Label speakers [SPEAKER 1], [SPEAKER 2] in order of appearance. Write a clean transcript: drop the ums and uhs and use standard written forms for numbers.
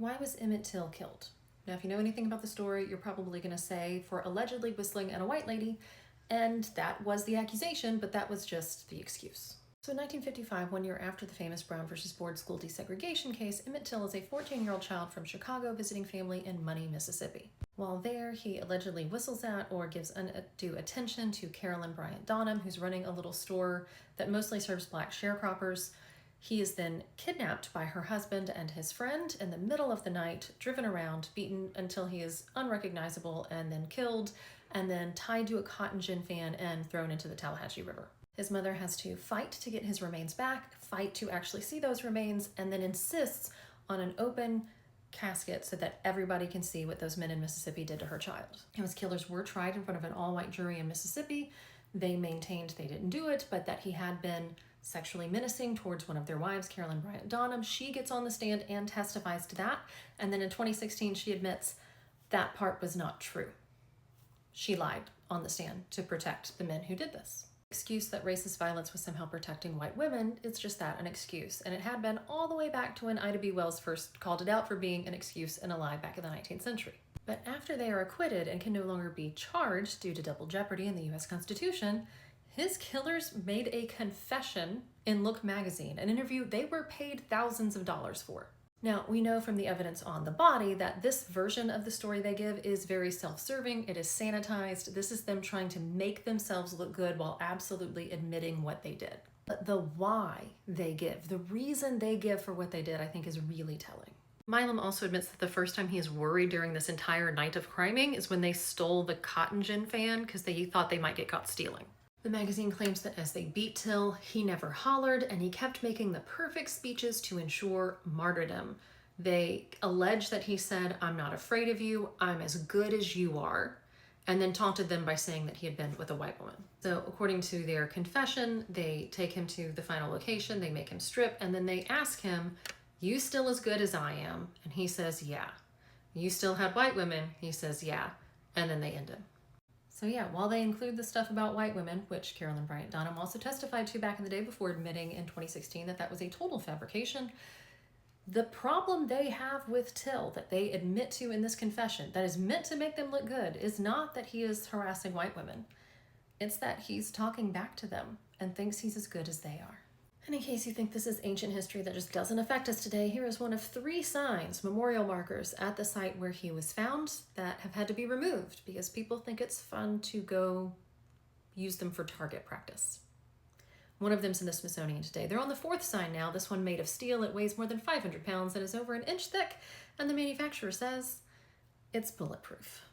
[SPEAKER 1] Why was Emmett Till killed? Now, if you know anything about the story, you're probably going to say for allegedly whistling at a white lady, and that was the accusation, but that was just the excuse. So in 1955, 1 year after the famous Brown versus Board school desegregation case, Emmett Till is a 14-year-old child from Chicago visiting family in Money, Mississippi. While there, he allegedly whistles at or gives undue attention to Carolyn Bryant Donham, who's running a little store that mostly serves black sharecroppers. He is then kidnapped by her husband and his friend in the middle of the night, driven around, beaten until he is unrecognizable, and then killed, and then tied to a cotton gin fan and thrown into the Tallahatchie River. His mother has to fight to get his remains back, fight to actually see those remains, and then insists on an open casket so that everybody can see what those men in Mississippi did to her child. His killers were tried in front of an all-white jury in Mississippi. They maintained they didn't do it, but that he had been sexually menacing towards one of their wives, Carolyn Bryant Donham. She gets on the stand and testifies to that. And then in 2016, she admits that part was not true. She lied on the stand to protect the men who did this. Excuse that racist violence was somehow protecting white women, it's just that, an excuse. And it had been all the way back to when Ida B. Wells first called it out for being an excuse and a lie back in the 19th century. But after they are acquitted and can no longer be charged due to double jeopardy in the US Constitution, his killers made a confession in Look magazine, an interview they were paid thousands of dollars for. Now, we know from the evidence on the body that this version of the story they give is very self-serving. It is sanitized. This is them trying to make themselves look good while absolutely admitting what they did. But the why they give, the reason they give for what they did, I think is really telling. Milam also admits that the first time he is worried during this entire night of criming is when they stole the cotton gin fan because they thought they might get caught stealing. The magazine claims that as they beat Till, he never hollered, and he kept making the perfect speeches to ensure martyrdom. They allege that he said, "I'm not afraid of you, I'm as good as you are," and then taunted them by saying that he had been with a white woman. So according to their confession, they take him to the final location, they make him strip, and then they ask him, "You still as good as I am?" And he says, "Yeah." "You still had white women?" He says, "Yeah." And then they end him. So yeah, while they include the stuff about white women, which Carolyn Bryant Donham also testified to back in the day before admitting in 2016 that that was a total fabrication, the problem they have with Till that they admit to in this confession that is meant to make them look good is not that he is harassing white women. It's that he's talking back to them and thinks he's as good as they are. And in case you think this is ancient history that just doesn't affect us today, here is one of 3 signs, memorial markers, at the site where he was found that have had to be removed because people think it's fun to go use them for target practice. One of them's in the Smithsonian today. They're on the 4th sign now, this one made of steel. It weighs more than 500 pounds and is over an inch thick, and the manufacturer says it's bulletproof.